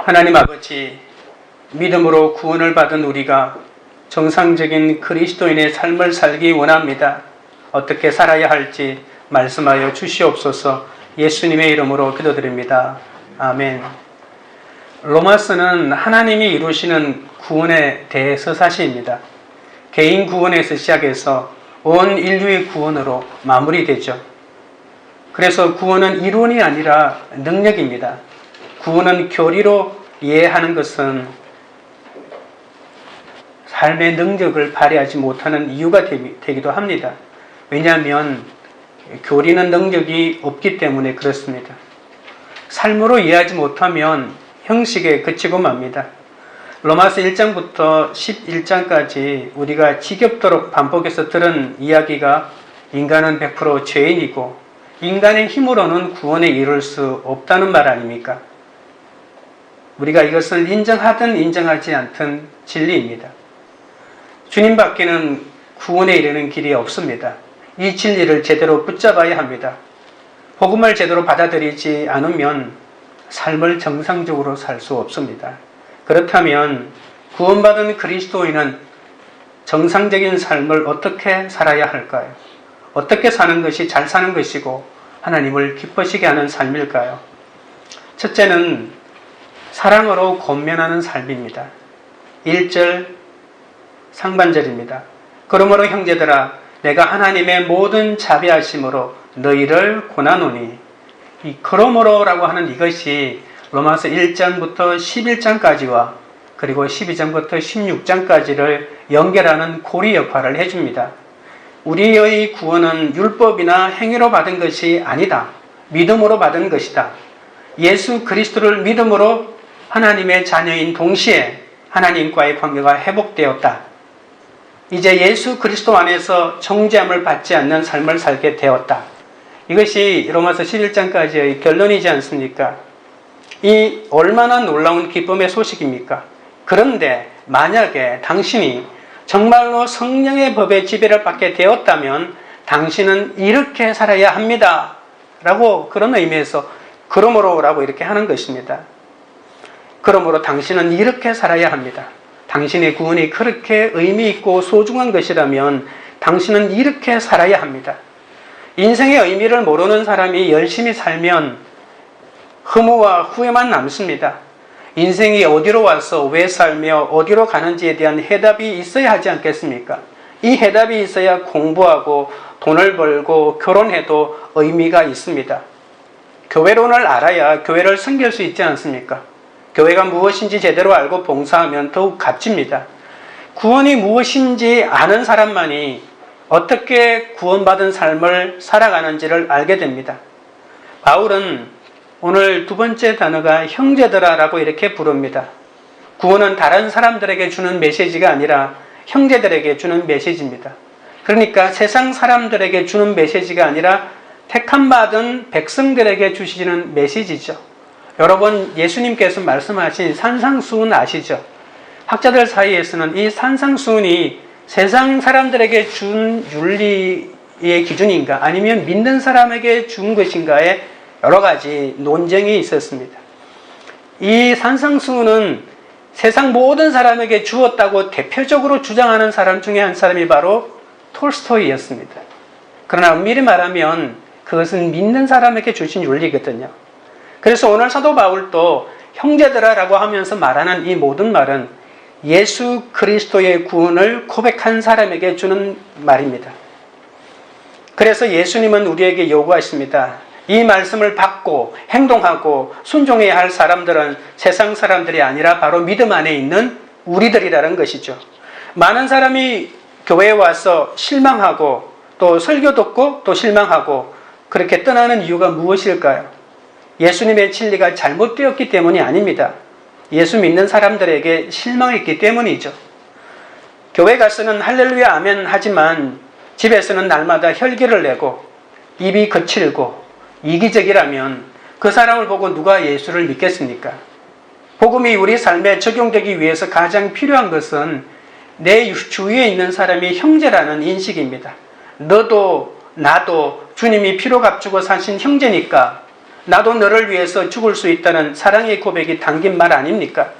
하나님 아버지, 믿음으로 구원을 받은 우리가 정상적인 그리스도인의 삶을 살기 원합니다. 어떻게 살아야 할지 말씀하여 주시옵소서. 예수님의 이름으로 기도드립니다. 아멘. 로마서는 하나님이 이루시는 구원에 대해서 사시입니다. 개인 구원에서 시작해서 온 인류의 구원으로 마무리되죠. 그래서 구원은 이론이 아니라 능력입니다. 구원은 교리로 이해하는 것은 삶의 능력을 발휘하지 못하는 이유가 되기도 합니다. 왜냐하면 교리는 능력이 없기 때문에 그렇습니다. 삶으로 이해하지 못하면 형식에 그치고 맙니다. 로마서 1장부터 11장까지 우리가 지겹도록 반복해서 들은 이야기가 인간은 100% 죄인이고 인간의 힘으로는 구원에 이룰 수 없다는 말 아닙니까? 우리가 이것을 인정하든 인정하지 않든 진리입니다. 주님 밖에는 구원에 이르는 길이 없습니다. 이 진리를 제대로 붙잡아야 합니다. 복음을 제대로 받아들이지 않으면 삶을 정상적으로 살 수 없습니다. 그렇다면 구원받은 그리스도인은 정상적인 삶을 어떻게 살아야 할까요? 어떻게 사는 것이 잘 사는 것이고 하나님을 기쁘시게 하는 삶일까요? 첫째는 사랑으로 권면하는 삶입니다. 1절 상반절입니다. 그러므로 형제들아 내가 하나님의 모든 자비하심으로 너희를 권하노니, 이 그러므로라고 하는 이것이 로마서 1장부터 11장까지와 그리고 12장부터 16장까지를 연결하는 고리 역할을 해줍니다. 우리의 구원은 율법이나 행위로 받은 것이 아니다. 믿음으로 받은 것이다. 예수 그리스도를 믿음으로 하나님의 자녀인 동시에 하나님과의 관계가 회복되었다. 이제 예수 그리스도 안에서 정죄함을 받지 않는 삶을 살게 되었다. 이것이 로마서 11장까지의 결론이지 않습니까? 이 얼마나 놀라운 기쁨의 소식입니까? 그런데 만약에 당신이 정말로 성령의 법의 지배를 받게 되었다면 당신은 이렇게 살아야 합니다. 라고 그런 의미에서 그러므로 라고 이렇게 하는 것입니다. 그러므로 당신은 이렇게 살아야 합니다. 당신의 구원이 그렇게 의미 있고 소중한 것이라면 당신은 이렇게 살아야 합니다. 인생의 의미를 모르는 사람이 열심히 살면 허무와 후회만 남습니다. 인생이 어디로 와서 왜 살며 어디로 가는지에 대한 해답이 있어야 하지 않겠습니까? 이 해답이 있어야 공부하고 돈을 벌고 결혼해도 의미가 있습니다. 교회론을 알아야 교회를 섬길 수 있지 않습니까? 교회가 무엇인지 제대로 알고 봉사하면 더욱 값집니다. 구원이 무엇인지 아는 사람만이 어떻게 구원받은 삶을 살아가는지를 알게 됩니다. 바울은 오늘 두 번째 단어가 형제들아라고 이렇게 부릅니다. 구원은 다른 사람들에게 주는 메시지가 아니라 형제들에게 주는 메시지입니다. 그러니까 세상 사람들에게 주는 메시지가 아니라 택함받은 백성들에게 주시는 메시지죠. 여러분, 예수님께서 말씀하신 산상수훈 아시죠? 학자들 사이에서는 이 산상수훈이 세상 사람들에게 준 윤리의 기준인가 아니면 믿는 사람에게 준 것인가에 여러 가지 논쟁이 있었습니다. 이 산상수훈은 세상 모든 사람에게 주었다고 대표적으로 주장하는 사람 중에 한 사람이 바로 톨스토이였습니다. 그러나 엄밀히 말하면 그것은 믿는 사람에게 주신 윤리거든요. 그래서 오늘 사도 바울도 형제들아라고 하면서 말하는 이 모든 말은 예수 그리스도의 구원을 고백한 사람에게 주는 말입니다. 그래서 예수님은 우리에게 요구하십니다. 이 말씀을 받고 행동하고 순종해야 할 사람들은 세상 사람들이 아니라 바로 믿음 안에 있는 우리들이라는 것이죠. 많은 사람이 교회에 와서 실망하고 또 설교 듣고 또 실망하고 그렇게 떠나는 이유가 무엇일까요? 예수님의 진리가 잘못되었기 때문이 아닙니다. 예수 믿는 사람들에게 실망했기 때문이죠. 교회 가서는 할렐루야 아멘 하지만 집에서는 날마다 혈기를 내고 입이 거칠고 이기적이라면 그 사람을 보고 누가 예수를 믿겠습니까? 복음이 우리 삶에 적용되기 위해서 가장 필요한 것은 내 주위에 있는 사람이 형제라는 인식입니다. 너도 나도 주님이 피로 값주고 사신 형제니까 나도 너를 위해서 죽을 수 있다는 사랑의 고백이 담긴 말 아닙니까?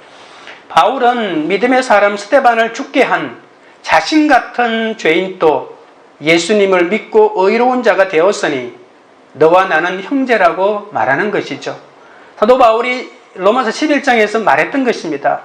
바울은 믿음의 사람 스데반을 죽게 한 자신 같은 죄인도 예수님을 믿고 의로운 자가 되었으니 너와 나는 형제라고 말하는 것이죠. 사도 바울이 로마서 11장에서 말했던 것입니다.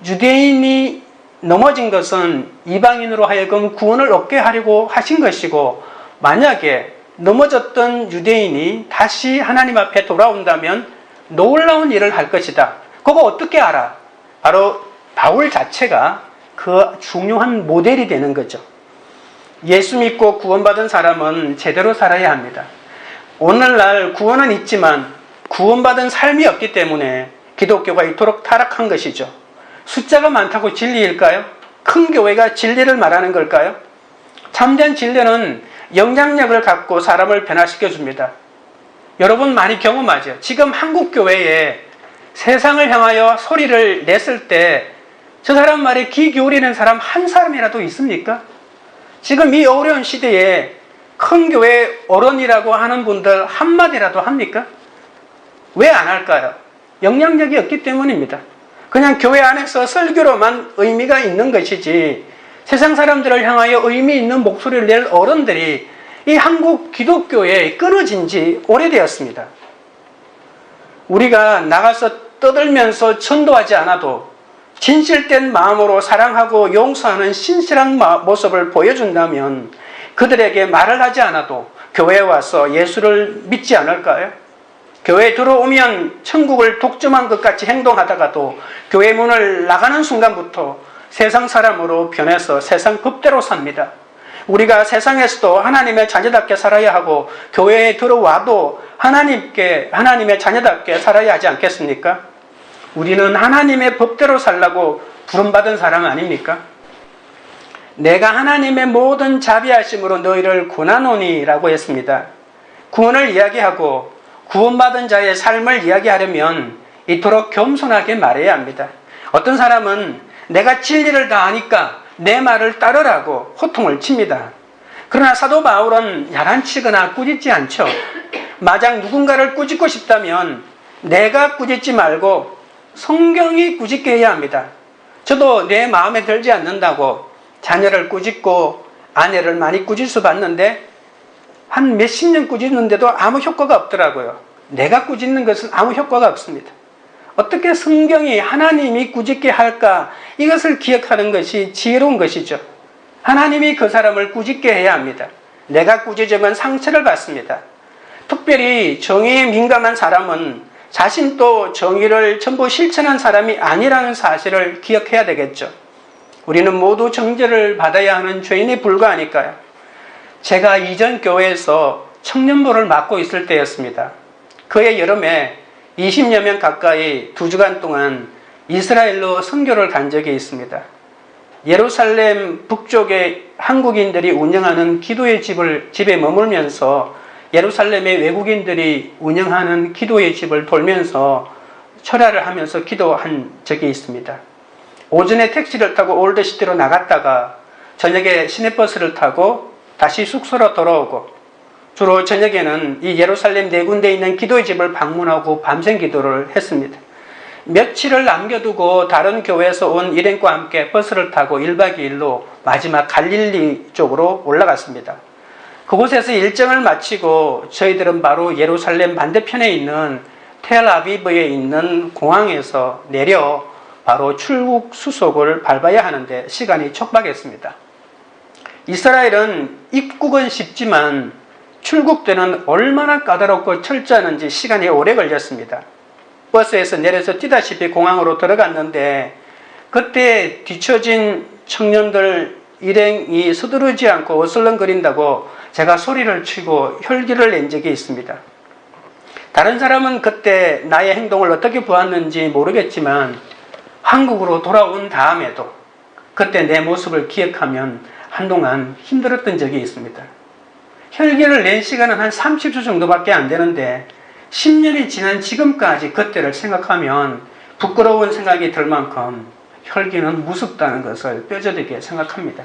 유대인이 넘어진 것은 이방인으로 하여금 구원을 얻게 하려고 하신 것이고, 만약에 넘어졌던 유대인이 다시 하나님 앞에 돌아온다면 놀라운 일을 할 것이다. 그거 어떻게 알아? 바로 바울 자체가 그 중요한 모델이 되는 거죠. 예수 믿고 구원받은 사람은 제대로 살아야 합니다. 오늘날 구원은 있지만 구원받은 삶이 없기 때문에 기독교가 이토록 타락한 것이죠. 숫자가 많다고 진리일까요? 큰 교회가 진리를 말하는 걸까요? 참된 진리는 영향력을 갖고 사람을 변화시켜 줍니다. 여러분 많이 경험하죠? 지금 한국 교회에 세상을 향하여 소리를 냈을 때 저 사람 말에 귀 기울이는 사람 한 사람이라도 있습니까? 지금 이 어려운 시대에 큰 교회 어른이라고 하는 분들 한마디라도 합니까? 왜 안 할까요? 영향력이 없기 때문입니다. 그냥 교회 안에서 설교로만 의미가 있는 것이지 세상 사람들을 향하여 의미 있는 목소리를 낼 어른들이 이 한국 기독교에 끊어진 지 오래되었습니다. 우리가 나가서 떠들면서 전도하지 않아도 진실된 마음으로 사랑하고 용서하는 신실한 모습을 보여준다면 그들에게 말을 하지 않아도 교회에 와서 예수를 믿지 않을까요? 교회에 들어오면 천국을 독점한 것 같이 행동하다가도 교회 문을 나가는 순간부터 세상 사람으로 변해서 세상 법대로 삽니다. 우리가 세상에서도 하나님의 자녀답게 살아야 하고 교회에 들어와도 하나님의 자녀답게 살아야 하지 않겠습니까? 우리는 하나님의 법대로 살라고 부름받은 사람 아닙니까? 내가 하나님의 모든 자비하심으로 너희를 구원하노니 라고 했습니다. 구원을 이야기하고 구원받은 자의 삶을 이야기하려면 이토록 겸손하게 말해야 합니다. 어떤 사람은 내가 진리를 다 아니까 내 말을 따르라고 호통을 칩니다. 그러나 사도 바울은 야단치거나 꾸짖지 않죠. 만약 누군가를 꾸짖고 싶다면 내가 꾸짖지 말고 성경이 꾸짖게 해야 합니다. 저도 내 마음에 들지 않는다고 자녀를 꾸짖고 아내를 많이 꾸짖어 봤는데 한 몇십 년 꾸짖는데도 아무 효과가 없더라고요. 내가 꾸짖는 것은 아무 효과가 없습니다. 어떻게 성경이 하나님이 꾸짖게 할까? 이것을 기억하는 것이 지혜로운 것이죠. 하나님이 그 사람을 꾸짖게 해야 합니다. 내가 꾸짖으면 상처를 받습니다. 특별히 정의에 민감한 사람은 자신도 정의를 전부 실천한 사람이 아니라는 사실을 기억해야 되겠죠. 우리는 모두 정죄를 받아야 하는 죄인에 불과하니까요. 제가 이전 교회에서 청년부를 맡고 있을 때였습니다. 그해 여름에 20여 명 가까이 2주간 동안 이스라엘로 선교를 간 적이 있습니다. 예루살렘 북쪽에 한국인들이 운영하는 기도의 집에 머물면서 예루살렘의 외국인들이 운영하는 기도의 집을 돌면서 철야를 하면서 기도한 적이 있습니다. 오전에 택시를 타고 올드시티로 나갔다가 저녁에 시내버스를 타고 다시 숙소로 돌아오고 주로 저녁에는 이 예루살렘 네 군데에 있는 기도의 집을 방문하고 밤샘 기도를 했습니다. 며칠을 남겨두고 다른 교회에서 온 일행과 함께 버스를 타고 1박 2일로 마지막 갈릴리 쪽으로 올라갔습니다. 그곳에서 일정을 마치고 저희들은 바로 예루살렘 반대편에 있는 텔아비브에 있는 공항에서 내려 바로 출국 수속을 밟아야 하는데 시간이 촉박했습니다. 이스라엘은 입국은 쉽지만 출국 때는 얼마나 까다롭고 철저하는지 시간이 오래 걸렸습니다. 버스에서 내려서 뛰다시피 공항으로 들어갔는데 그때 뒤처진 청년들 일행이 서두르지 않고 어슬렁거린다고 제가 소리를 치고 혈기를 낸 적이 있습니다. 다른 사람은 그때 나의 행동을 어떻게 보았는지 모르겠지만 한국으로 돌아온 다음에도 그때 내 모습을 기억하면 한동안 힘들었던 적이 있습니다. 혈기를 낸 시간은 한 30초 정도밖에 안 되는데 10년이 지난 지금까지 그때를 생각하면 부끄러운 생각이 들 만큼 혈기는 무섭다는 것을 뼈저리게 생각합니다.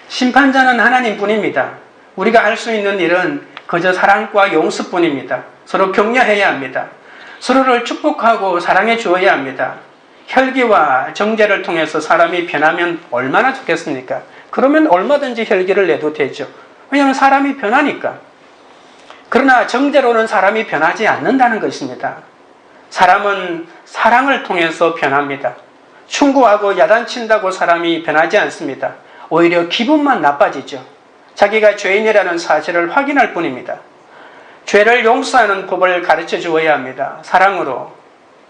심판자는 하나님뿐입니다. 우리가 할 수 있는 일은 그저 사랑과 용서뿐입니다. 서로 격려해야 합니다. 서로를 축복하고 사랑해 주어야 합니다. 혈기와 정제를 통해서 사람이 변하면 얼마나 좋겠습니까? 그러면 얼마든지 혈기를 내도 되죠. 왜냐하면 사람이 변하니까. 그러나 정제로는 사람이 변하지 않는다는 것입니다. 사람은 사랑을 통해서 변합니다. 충고하고 야단친다고 사람이 변하지 않습니다. 오히려 기분만 나빠지죠. 자기가 죄인이라는 사실을 확인할 뿐입니다. 죄를 용서하는 법을 가르쳐 주어야 합니다. 사랑으로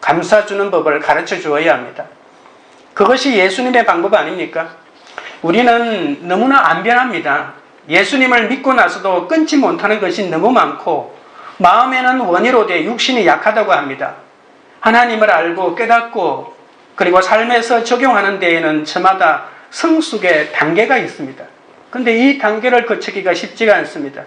감싸주는 법을 가르쳐 주어야 합니다. 그것이 예수님의 방법 아닙니까? 우리는 너무나 안 변합니다. 예수님을 믿고 나서도 끊지 못하는 것이 너무 많고 마음에는 원이로되 육신이 약하다고 합니다. 하나님을 알고 깨닫고 그리고 삶에서 적용하는 데에는 저마다 성숙의 단계가 있습니다. 그런데 이 단계를 거치기가 쉽지가 않습니다.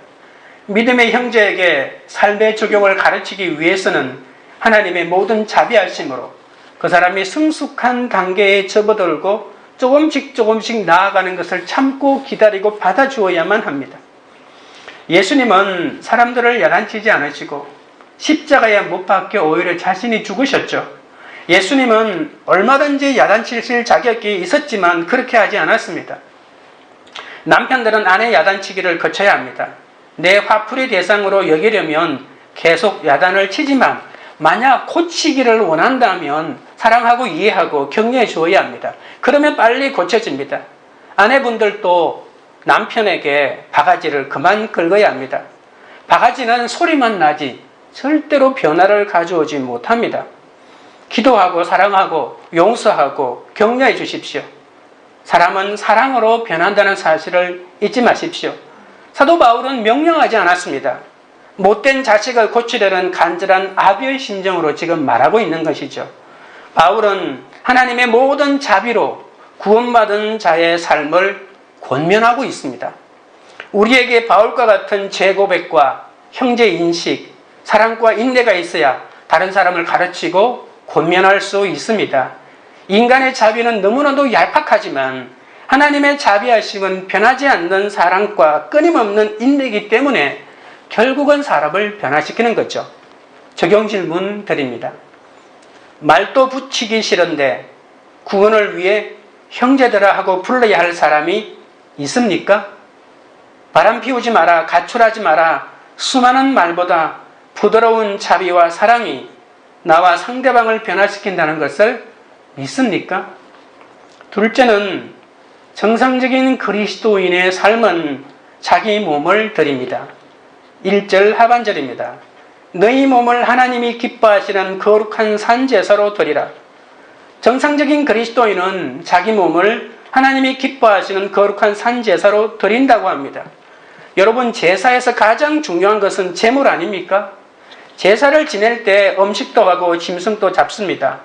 믿음의 형제에게 삶의 적용을 가르치기 위해서는 하나님의 모든 자비하심으로 그 사람이 성숙한 단계에 접어들고 조금씩 나아가는 것을 참고 기다리고 받아주어야만 합니다. 예수님은 사람들을 야단치지 않으시고 십자가에 못 박혀 오히려 자신이 죽으셨죠. 예수님은 얼마든지 야단치실 자격이 있었지만 그렇게 하지 않았습니다. 남편들은 아내 야단치기를 거쳐야 합니다. 내 화풀이 대상으로 여기려면 계속 야단을 치지만 만약 고치기를 원한다면 사랑하고 이해하고 격려해 주어야 합니다. 그러면 빨리 고쳐집니다. 아내분들도 남편에게 바가지를 그만 긁어야 합니다. 바가지는 소리만 나지 절대로 변화를 가져오지 못합니다. 기도하고 사랑하고 용서하고 격려해 주십시오. 사람은 사랑으로 변한다는 사실을 잊지 마십시오. 사도 바울은 명령하지 않았습니다. 못된 자식을 고치려는 간절한 아비의 심정으로 지금 말하고 있는 것이죠. 바울은 하나님의 모든 자비로 구원받은 자의 삶을 권면하고 있습니다. 우리에게 바울과 같은 죄고백과 형제인식, 사랑과 인내가 있어야 다른 사람을 가르치고 권면할 수 있습니다. 인간의 자비는 너무나도 얄팍하지만 하나님의 자비하심은 변하지 않는 사랑과 끊임없는 인내이기 때문에 결국은 사람을 변화시키는 거죠. 적용 질문 드립니다. 말도 붙이기 싫은데 구원을 위해 형제들아 하고 불러야 할 사람이 있습니까? 바람 피우지 마라, 가출하지 마라. 수많은 말보다 부드러운 자비와 사랑이 나와 상대방을 변화시킨다는 것을 믿습니까? 둘째는 정상적인 그리스도인의 삶은 자기 몸을 드립니다. 1절 하반절입니다. 너희 몸을 하나님이 기뻐하시는 거룩한 산제사로 드리라. 정상적인 그리스도인은 자기 몸을 하나님이 기뻐하시는 거룩한 산제사로 드린다고 합니다. 여러분, 제사에서 가장 중요한 것은 제물 아닙니까? 제사를 지낼 때 음식도 하고 짐승도 잡습니다.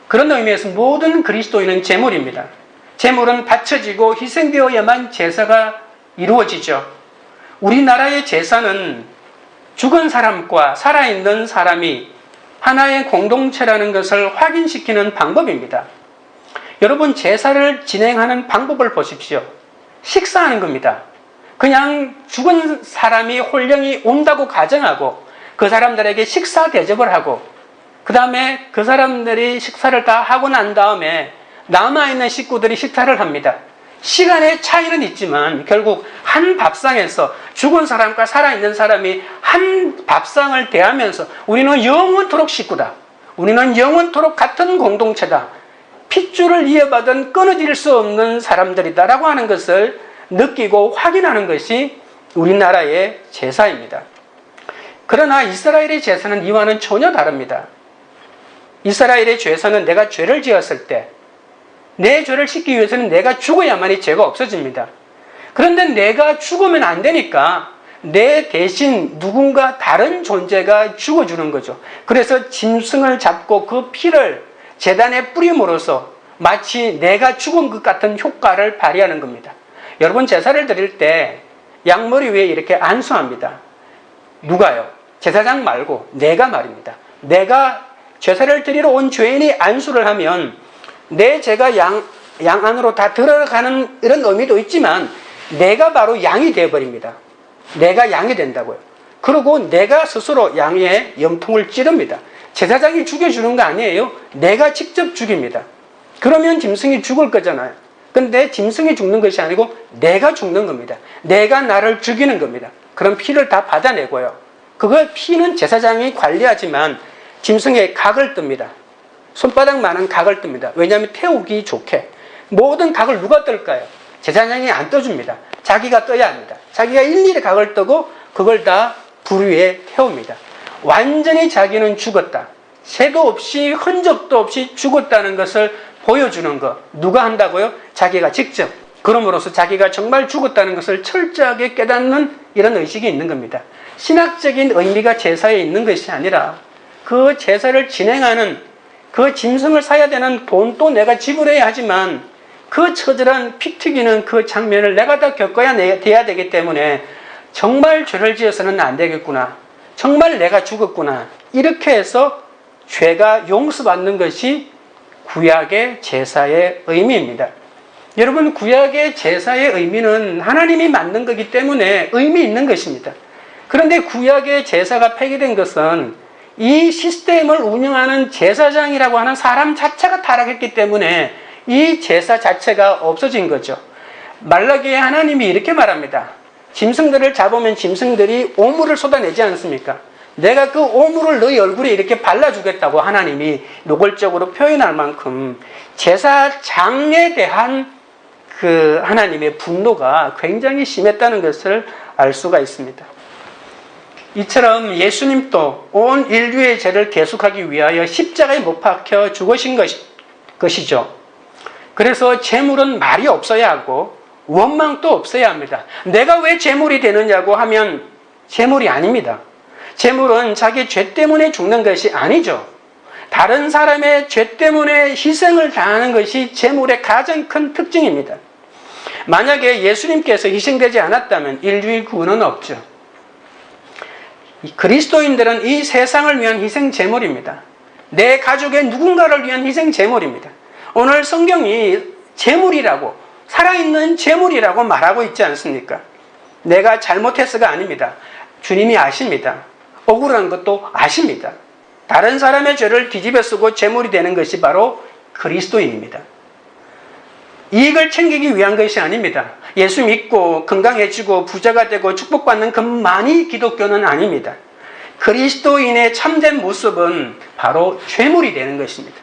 그런 의미에서 모든 그리스도인은 제물입니다. 제물은 바쳐지고 희생되어야만 제사가 이루어지죠. 우리나라의 제사는 죽은 사람과 살아있는 사람이 하나의 공동체라는 것을 확인시키는 방법입니다. 여러분, 제사를 진행하는 방법을 보십시오. 식사하는 겁니다. 그냥 죽은 사람이 홀령이 온다고 가정하고 그 사람들에게 식사 대접을 하고 그 다음에 그 사람들이 식사를 다 하고 난 다음에 남아있는 식구들이 식사를 합니다. 시간의 차이는 있지만 결국 한 밥상에서 죽은 사람과 살아있는 사람이 한 밥상을 대하면서 우리는 영원토록 식구다. 우리는 영원토록 같은 공동체다. 핏줄을 이어받은 끊어질 수 없는 사람들이다 라고 하는 것을 느끼고 확인하는 것이 우리나라의 제사입니다. 그러나 이스라엘의 제사는 이와는 전혀 다릅니다. 이스라엘의 제사는 내가 죄를 지었을 때 내 죄를 씻기 위해서는 내가 죽어야만이 죄가 없어집니다. 그런데 내가 죽으면 안 되니까 내 대신 누군가 다른 존재가 죽어주는 거죠. 그래서 짐승을 잡고 그 피를 제단에 뿌림으로써 마치 내가 죽은 것 같은 효과를 발휘하는 겁니다. 여러분, 제사를 드릴 때 양머리 위에 이렇게 안수합니다. 누가요? 제사장 말고 내가 말입니다. 내가 제사를 드리러 온 죄인이 안수를 하면 내 죄가 양 안으로 다 들어가는 이런 의미도 있지만 내가 바로 양이 되어버립니다. 내가 양이 된다고요. 그리고 내가 스스로 양의 염통을 찌릅니다. 제사장이 죽여주는 거 아니에요. 내가 직접 죽입니다. 그러면 짐승이 죽을 거잖아요. 근데 짐승이 죽는 것이 아니고 내가 죽는 겁니다. 내가 나를 죽이는 겁니다. 그럼 피를 다 받아내고요. 그걸 피는 제사장이 관리하지만 짐승의 각을 뜹니다. 손바닥만한 각을 뜹니다. 왜냐하면 태우기 좋게. 모든 각을 누가 뜰까요? 제사장이 안 떠줍니다. 자기가 떠야 합니다. 자기가 일일이 각을 뜨고 그걸 다 불 위에 태웁니다. 완전히 자기는 죽었다. 새도 없이 흔적도 없이 죽었다는 것을 보여주는 것. 누가 한다고요? 자기가 직접. 그럼으로써 자기가 정말 죽었다는 것을 철저하게 깨닫는 이런 의식이 있는 겁니다. 신학적인 의미가 제사에 있는 것이 아니라 그 제사를 진행하는 그 짐승을 사야 되는 돈도 내가 지불해야 하지만 그 처절한 피 튀기는 그 장면을 내가 다 겪어야 돼야 되기 때문에 정말 죄를 지어서는 안 되겠구나. 정말 내가 죽었구나. 이렇게 해서 죄가 용서받는 것이 구약의 제사의 의미입니다. 여러분, 구약의 제사의 의미는 하나님이 만든 거기 때문에 의미 있는 것입니다. 그런데 구약의 제사가 폐기된 것은 이 시스템을 운영하는 제사장이라고 하는 사람 자체가 타락했기 때문에 이 제사 자체가 없어진 거죠. 말라기에 하나님이 이렇게 말합니다. 짐승들을 잡으면 짐승들이 오물을 쏟아내지 않습니까? 내가 그 오물을 너희 얼굴에 이렇게 발라주겠다고 하나님이 노골적으로 표현할 만큼 제사장에 대한 그 하나님의 분노가 굉장히 심했다는 것을 알 수가 있습니다. 이처럼 예수님도 온 인류의 죄를 계속하기 위하여 십자가에 못 박혀 죽으신 것이죠. 그래서 재물은 말이 없어야 하고 원망도 없어야 합니다. 내가 왜 재물이 되느냐고 하면 재물이 아닙니다. 재물은 자기 죄 때문에 죽는 것이 아니죠. 다른 사람의 죄 때문에 희생을 당하는 것이 재물의 가장 큰 특징입니다. 만약에 예수님께서 희생되지 않았다면 인류의 구원은 없죠. 그리스도인들은 이 세상을 위한 희생 제물입니다. 내 가족의 누군가를 위한 희생 제물입니다. 오늘 성경이 제물이라고, 살아있는 제물이라고 말하고 있지 않습니까? 내가 잘못해서가 아닙니다. 주님이 아십니다. 억울한 것도 아십니다. 다른 사람의 죄를 뒤집어 쓰고 제물이 되는 것이 바로 그리스도인입니다. 이익을 챙기기 위한 것이 아닙니다. 예수 믿고 건강해지고 부자가 되고 축복받는 것만이 기독교는 아닙니다. 그리스도인의 참된 모습은 바로 죄물이 되는 것입니다.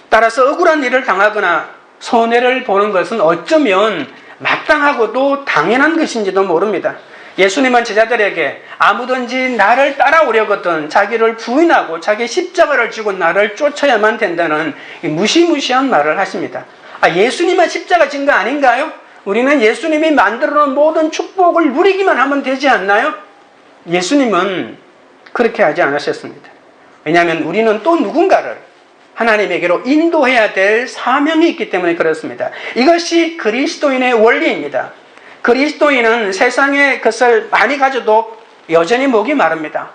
따라서 억울한 일을 당하거나 손해를 보는 것은 어쩌면 마땅하고도 당연한 것인지도 모릅니다. 예수님은 제자들에게 아무든지 나를 따라오려거든 자기를 부인하고 자기 십자가를 지고 나를 쫓아야만 된다는 무시무시한 말을 하십니다. 예수님은 십자가 진 거 아닌가요? 우리는 예수님이 만들어 놓은 모든 축복을 누리기만 하면 되지 않나요? 예수님은 그렇게 하지 않으셨습니다. 왜냐하면 우리는 또 누군가를 하나님에게로 인도해야 될 사명이 있기 때문에 그렇습니다. 이것이 그리스도인의 원리입니다. 그리스도인은 세상의 것을 많이 가져도 여전히 목이 마릅니다.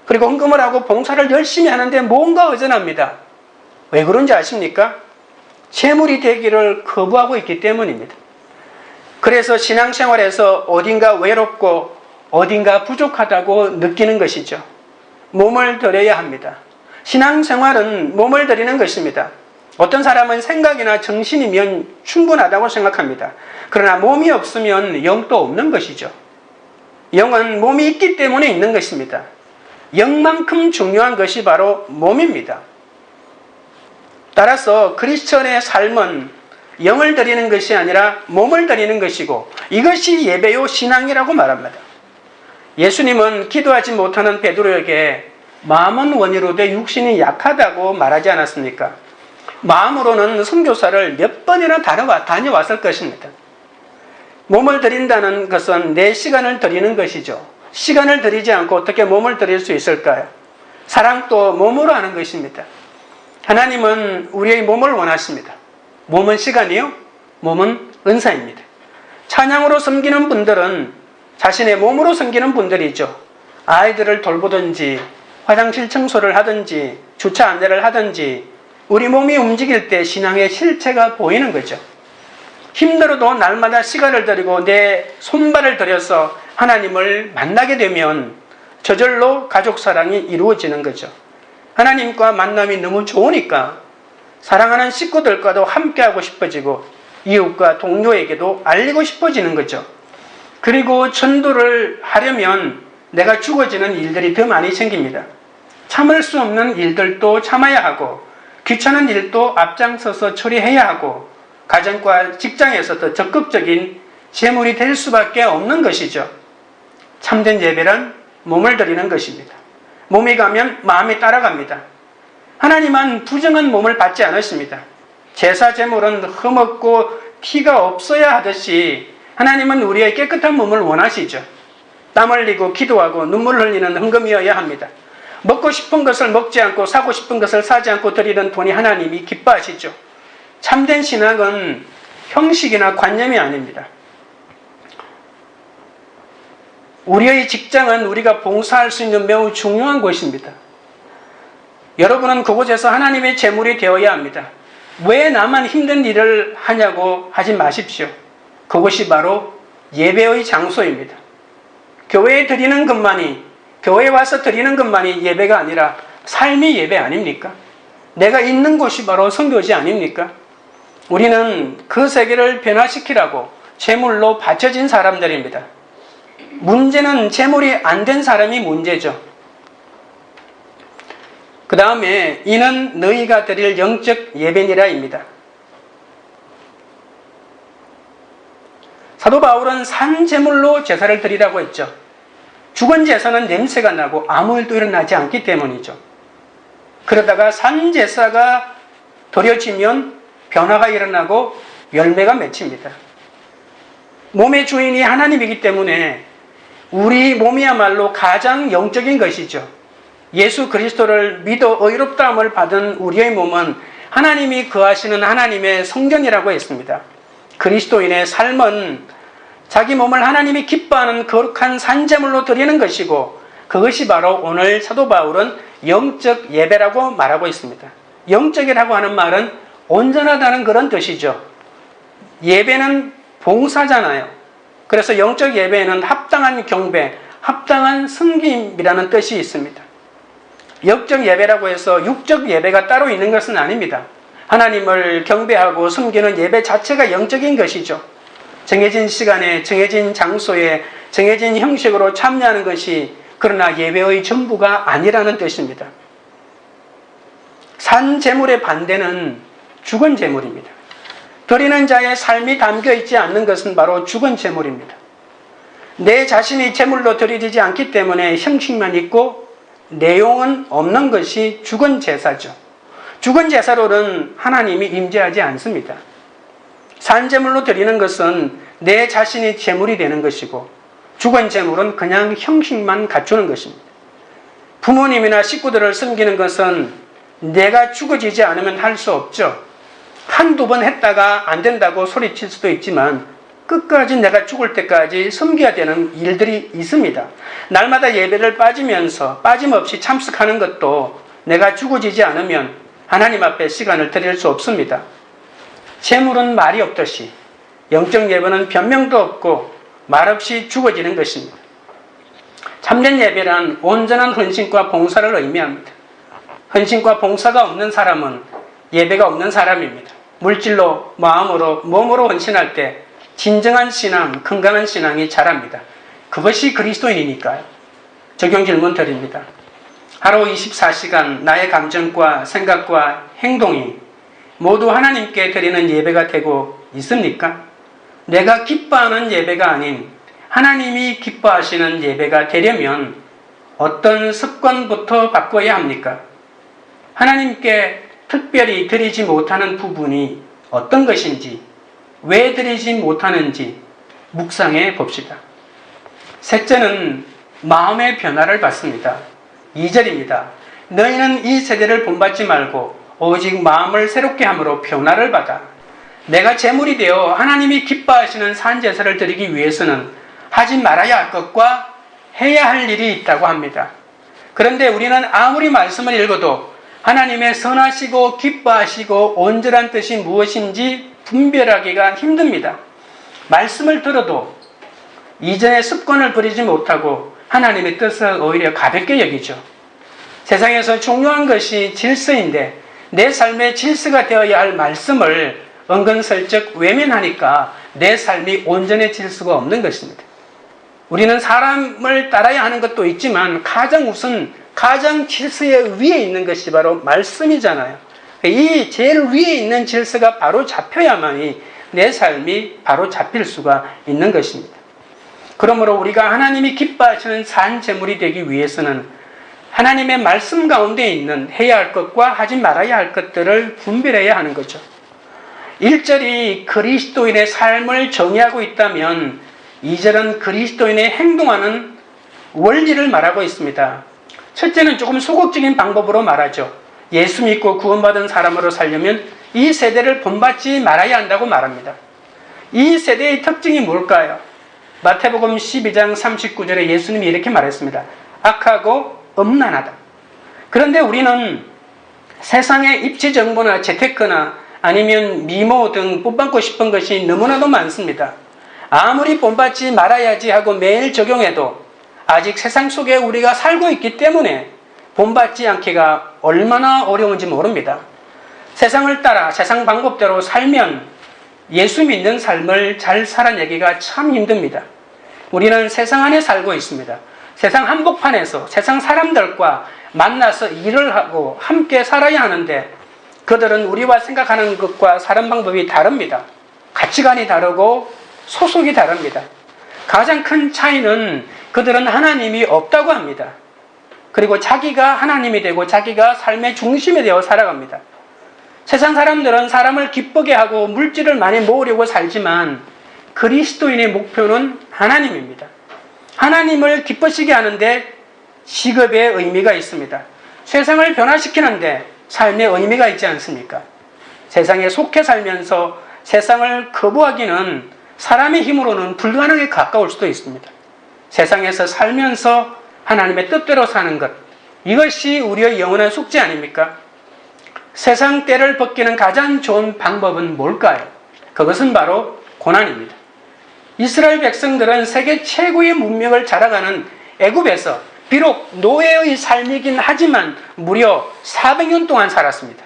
그리고 헌금을 하고 봉사를 열심히 하는데 뭔가 의존합니다. 왜 그런지 아십니까? 재물이 되기를 거부하고 있기 때문입니다. 그래서 신앙생활에서 어딘가 외롭고 어딘가 부족하다고 느끼는 것이죠. 몸을 들여야 합니다. 신앙생활은 몸을 들이는 것입니다. 어떤 사람은 생각이나 정신이면 충분하다고 생각합니다. 그러나 몸이 없으면 영도 없는 것이죠. 영은 몸이 있기 때문에 있는 것입니다. 영만큼 중요한 것이 바로 몸입니다. 따라서 크리스천의 삶은 영을 드리는 것이 아니라 몸을 드리는 것이고 이것이 예배요 신앙이라고 말합니다. 예수님은 기도하지 못하는 베드로에게 마음은 원이로되 육신이 약하다고 말하지 않았습니까? 마음으로는 선교사를 몇 번이나 다녀왔을 것입니다. 몸을 드린다는 것은 내 시간을 드리는 것이죠. 시간을 드리지 않고 어떻게 몸을 드릴 수 있을까요? 사랑도 몸으로 하는 것입니다. 하나님은 우리의 몸을 원하십니다. 몸은 시간이요? 몸은 은사입니다. 찬양으로 섬기는 분들은 자신의 몸으로 섬기는 분들이죠. 아이들을 돌보든지 화장실 청소를 하든지 주차 안내를 하든지 우리 몸이 움직일 때 신앙의 실체가 보이는 거죠. 힘들어도 날마다 시간을 들이고 내 손발을 들여서 하나님을 만나게 되면 저절로 가족 사랑이 이루어지는 거죠. 하나님과 만남이 너무 좋으니까 사랑하는 식구들과도 함께하고 싶어지고 이웃과 동료에게도 알리고 싶어지는 거죠. 그리고 전도를 하려면 내가 죽어지는 일들이 더 많이 생깁니다. 참을 수 없는 일들도 참아야 하고 귀찮은 일도 앞장서서 처리해야 하고 가정과 직장에서 더 적극적인 제물이 될 수밖에 없는 것이죠. 참된 예배란 몸을 드리는 것입니다. 몸이 가면 마음이 따라갑니다. 하나님은 부정한 몸을 받지 않으십니다. 제사 제물은 흠없고 티가 없어야 하듯이 하나님은 우리의 깨끗한 몸을 원하시죠. 땀 흘리고 기도하고 눈물 흘리는 헌금이어야 합니다. 먹고 싶은 것을 먹지 않고 사고 싶은 것을 사지 않고 드리는 돈이 하나님이 기뻐하시죠. 참된 신앙은 형식이나 관념이 아닙니다. 우리의 직장은 우리가 봉사할 수 있는 매우 중요한 곳입니다. 여러분은 그곳에서 하나님의 제물이 되어야 합니다. 왜 나만 힘든 일을 하냐고 하지 마십시오. 그곳이 바로 예배의 장소입니다. 교회에 드리는 것만이, 교회에 와서 드리는 것만이 예배가 아니라 삶이 예배 아닙니까? 내가 있는 곳이 바로 선교지 아닙니까? 우리는 그 세계를 변화시키라고 제물로 바쳐진 사람들입니다. 문제는 제물이 안 된 사람이 문제죠. 그 다음에 이는 너희가 드릴 영적 예배니라입니다. 사도 바울은 산 제물로 제사를 드리라고 했죠. 죽은 제사는 냄새가 나고 아무 일도 일어나지 않기 때문이죠. 그러다가 산 제사가 드려지면 변화가 일어나고 열매가 맺힙니다. 몸의 주인이 하나님이기 때문에 우리 몸이야말로 가장 영적인 것이죠. 예수 그리스도를 믿어 의롭다함을 받은 우리의 몸은 하나님이 거하시는 하나님의 성전이라고 했습니다. 그리스도인의 삶은 자기 몸을 하나님이 기뻐하는 거룩한 산제물로 드리는 것이고 그것이 바로 오늘 사도 바울은 영적 예배라고 말하고 있습니다. 영적이라고 하는 말은 온전하다는 그런 뜻이죠. 예배는 봉사잖아요. 그래서 영적 예배에는 합당한 경배, 합당한 섬김이라는 뜻이 있습니다. 영적 예배라고 해서 육적 예배가 따로 있는 것은 아닙니다. 하나님을 경배하고 섬기는 예배 자체가 영적인 것이죠. 정해진 시간에, 정해진 장소에, 정해진 형식으로 참여하는 것이 그러나 예배의 전부가 아니라는 뜻입니다. 산 제물의 반대는 죽은 제물입니다. 드리는 자의 삶이 담겨 있지 않는 것은 바로 죽은 제물입니다. 내 자신이 제물로 드려지지 않기 때문에 형식만 있고 내용은 없는 것이 죽은 제사죠. 죽은 제사로는 하나님이 임재하지 않습니다. 산제물로 드리는 것은 내 자신이 제물이 되는 것이고 죽은 제물은 그냥 형식만 갖추는 것입니다. 부모님이나 식구들을 섬기는 것은 내가 죽어지지 않으면 할 수 없죠. 한두 번 했다가 안 된다고 소리칠 수도 있지만 끝까지 내가 죽을 때까지 섬겨야 되는 일들이 있습니다. 날마다 예배를 빠짐없이 참석하는 것도 내가 죽어지지 않으면 하나님 앞에 시간을 드릴 수 없습니다. 제물은 말이 없듯이 영적 예배는 변명도 없고 말없이 죽어지는 것입니다. 참된 예배란 온전한 헌신과 봉사를 의미합니다. 헌신과 봉사가 없는 사람은 예배가 없는 사람입니다. 물질로, 마음으로, 몸으로 헌신할 때 진정한 신앙, 건강한 신앙이 자랍니다. 그것이 그리스도인이니까요. 적용 질문 드립니다. 하루 24시간 나의 감정과 생각과 행동이 모두 하나님께 드리는 예배가 되고 있습니까? 내가 기뻐하는 예배가 아닌 하나님이 기뻐하시는 예배가 되려면 어떤 습관부터 바꿔야 합니까? 하나님께 특별히 드리지 못하는 부분이 어떤 것인지, 왜 드리지 못하는지 묵상해 봅시다. 셋째는 마음의 변화를 받습니다. 2절입니다. 너희는 이 세대를 본받지 말고 오직 마음을 새롭게 함으로 변화를 받아. 내가 제물이 되어 하나님이 기뻐하시는 산제사를 드리기 위해서는 하지 말아야 할 것과 해야 할 일이 있다고 합니다. 그런데 우리는 아무리 말씀을 읽어도 하나님의 선하시고 기뻐하시고 온전한 뜻이 무엇인지 분별하기가 힘듭니다. 말씀을 들어도 이전의 습관을 버리지 못하고 하나님의 뜻을 오히려 가볍게 여기죠. 세상에서 중요한 것이 질서인데 내 삶의 질서가 되어야 할 말씀을 은근슬쩍 외면하니까 내 삶이 온전해질 수가 없는 것입니다. 우리는 사람을 따라야 하는 것도 있지만 가장 우선 가장 질서의 위에 있는 것이 바로 말씀이잖아요. 이 제일 위에 있는 질서가 바로 잡혀야만이 내 삶이 바로 잡힐 수가 있는 것입니다. 그러므로 우리가 하나님이 기뻐하시는 산 제물이 되기 위해서는 하나님의 말씀 가운데 있는 해야 할 것과 하지 말아야 할 것들을 분별해야 하는 거죠. 1절이 그리스도인의 삶을 정의하고 있다면 2절은 그리스도인의 행동하는 원리를 말하고 있습니다. 첫째는 조금 소극적인 방법으로 말하죠. 예수 믿고 구원받은 사람으로 살려면 이 세대를 본받지 말아야 한다고 말합니다. 이 세대의 특징이 뭘까요? 마태복음 12장 39절에 예수님이 이렇게 말했습니다. 악하고 음란하다. 그런데 우리는 세상의 입지 정보나 재테크나 아니면 미모 등 본받고 싶은 것이 너무나도 많습니다. 아무리 본받지 말아야지 하고 매일 적용해도 아직 세상 속에 우리가 살고 있기 때문에 본받지 않기가 얼마나 어려운지 모릅니다. 세상을 따라 세상 방법대로 살면 예수 믿는 삶을 잘 살아내기가 참 힘듭니다. 우리는 세상 안에 살고 있습니다. 세상 한복판에서 세상 사람들과 만나서 일을 하고 함께 살아야 하는데 그들은 우리와 생각하는 것과 사는 방법이 다릅니다. 가치관이 다르고 소속이 다릅니다. 가장 큰 차이는 그들은 하나님이 없다고 합니다. 그리고 자기가 하나님이 되고 자기가 삶의 중심이 되어 살아갑니다. 세상 사람들은 사람을 기쁘게 하고 물질을 많이 모으려고 살지만 그리스도인의 목표는 하나님입니다. 하나님을 기쁘시게 하는데 직업의 의미가 있습니다. 세상을 변화시키는데 삶의 의미가 있지 않습니까? 세상에 속해 살면서 세상을 거부하기는 사람의 힘으로는 불가능에 가까울 수도 있습니다. 세상에서 살면서 하나님의 뜻대로 사는 것, 이것이 우리의 영원한 숙제 아닙니까? 세상 때를 벗기는 가장 좋은 방법은 뭘까요? 그것은 바로 고난입니다. 이스라엘 백성들은 세계 최고의 문명을 자랑하는 애굽에서 비록 노예의 삶이긴 하지만 무려 400년 동안 살았습니다.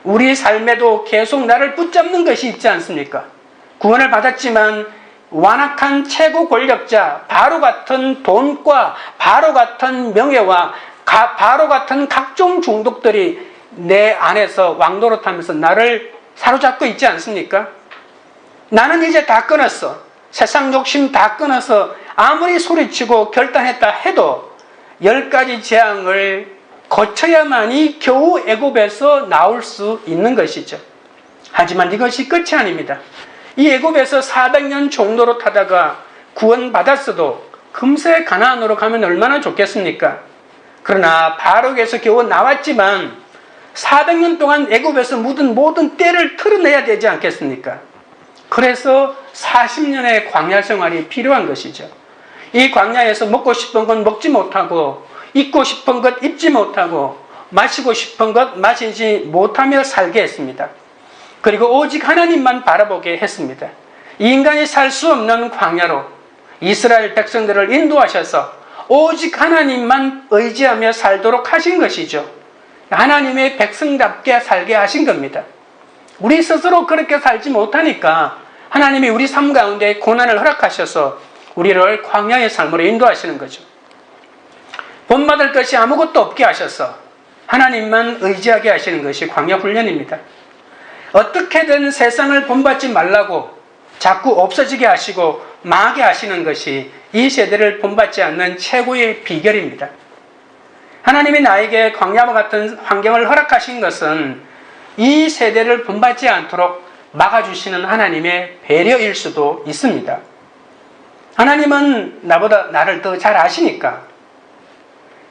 우리 삶에도 계속 나를 붙잡는 것이 있지 않습니까? 구원을 받았지만 완악한 최고 권력자, 바로 같은 돈과 바로 같은 명예와 바로 같은 각종 중독들이 내 안에서 왕노릇하면서 나를 사로잡고 있지 않습니까? 나는 이제 다 끊었어. 세상 욕심 다 끊어서 아무리 소리치고 결단했다 해도 10가지 재앙을 거쳐야만이 겨우 애굽에서 나올 수 있는 것이죠. 하지만 이것이 끝이 아닙니다. 이 애굽에서 400년 종로로 타다가 구원받았어도 금세 가나안으로 가면 얼마나 좋겠습니까? 그러나 바로에서 겨우 나왔지만 400년 동안 애굽에서 묻은 모든 때를 털어내야 되지 않겠습니까? 그래서 40년의 광야 생활이 필요한 것이죠. 이 광야에서 먹고 싶은 건 먹지 못하고 입고 싶은 것 입지 못하고 마시고 싶은 것 마시지 못하며 살게 했습니다. 그리고 오직 하나님만 바라보게 했습니다. 이 인간이 살 수 없는 광야로 이스라엘 백성들을 인도하셔서 오직 하나님만 의지하며 살도록 하신 것이죠. 하나님의 백성답게 살게 하신 겁니다. 우리 스스로 그렇게 살지 못하니까 하나님이 우리 삶 가운데 고난을 허락하셔서 우리를 광야의 삶으로 인도하시는 거죠. 본받을 것이 아무것도 없게 하셔서 하나님만 의지하게 하시는 것이 광야 훈련입니다. 어떻게든 세상을 본받지 말라고 자꾸 없어지게 하시고 망하게 하시는 것이 이 세대를 본받지 않는 최고의 비결입니다. 하나님이 나에게 광야와 같은 환경을 허락하신 것은 이 세대를 본받지 않도록 막아주시는 하나님의 배려일 수도 있습니다. 하나님은 나보다 나를 더 잘 아시니까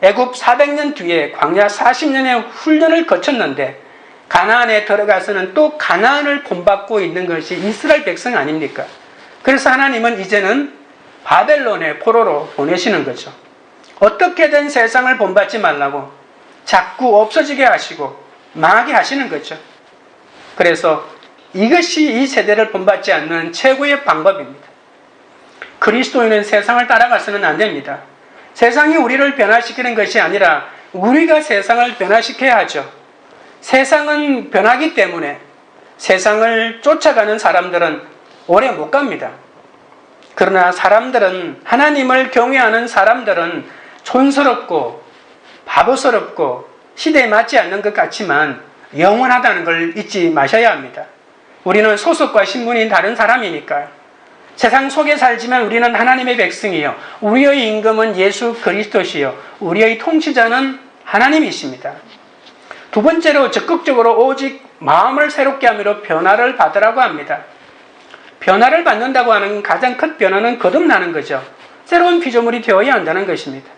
애굽 400년 뒤에 광야 40년의 훈련을 거쳤는데 가나안에 들어가서는 또 가나안을 본받고 있는 것이 이스라엘 백성 아닙니까? 그래서 하나님은 이제는 바벨론의 포로로 보내시는 거죠. 어떻게든 세상을 본받지 말라고 자꾸 없어지게 하시고 망하게 하시는 거죠. 그래서 이것이 이 세대를 본받지 않는 최고의 방법입니다. 그리스도인은 세상을 따라가서는 안 됩니다. 세상이 우리를 변화시키는 것이 아니라 우리가 세상을 변화시켜야 하죠. 세상은 변하기 때문에 세상을 쫓아가는 사람들은 오래 못 갑니다. 그러나 사람들은, 하나님을 경외하는 사람들은 촌스럽고 바보스럽고 시대에 맞지 않는 것 같지만 영원하다는 걸 잊지 마셔야 합니다. 우리는 소속과 신분이 다른 사람이니까요. 세상 속에 살지만 우리는 하나님의 백성이요, 우리의 임금은 예수 그리스도시요, 우리의 통치자는 하나님이십니다. 두 번째로 적극적으로 오직 마음을 새롭게 함으로 변화를 받으라고 합니다. 변화를 받는다고 하는 가장 큰 변화는 거듭나는 거죠. 새로운 피조물이 되어야 한다는 것입니다.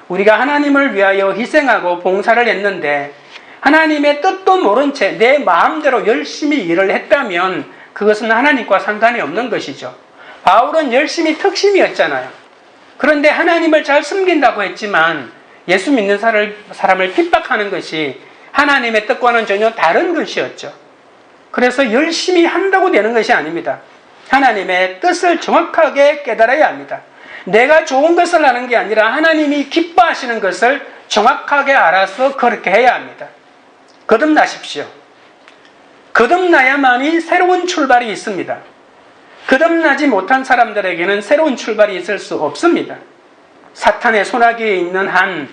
우리가 하나님을 위하여 희생하고 봉사를 했는데 하나님의 뜻도 모른 채 내 마음대로 열심히 일을 했다면 그것은 하나님과 상관이 없는 것이죠. 바울은 열심히 특심이었잖아요. 그런데 하나님을 잘 섬긴다고 했지만 예수 믿는 사람을 핍박하는 것이 하나님의 뜻과는 전혀 다른 것이었죠. 그래서 열심히 한다고 되는 것이 아닙니다. 하나님의 뜻을 정확하게 깨달아야 합니다. 내가 좋은 것을 하는 게 아니라 하나님이 기뻐하시는 것을 정확하게 알아서 그렇게 해야 합니다. 거듭나십시오. 거듭나야만이 새로운 출발이 있습니다. 거듭나지 못한 사람들에게는 새로운 출발이 있을 수 없습니다. 사탄의 손아귀에 있는 한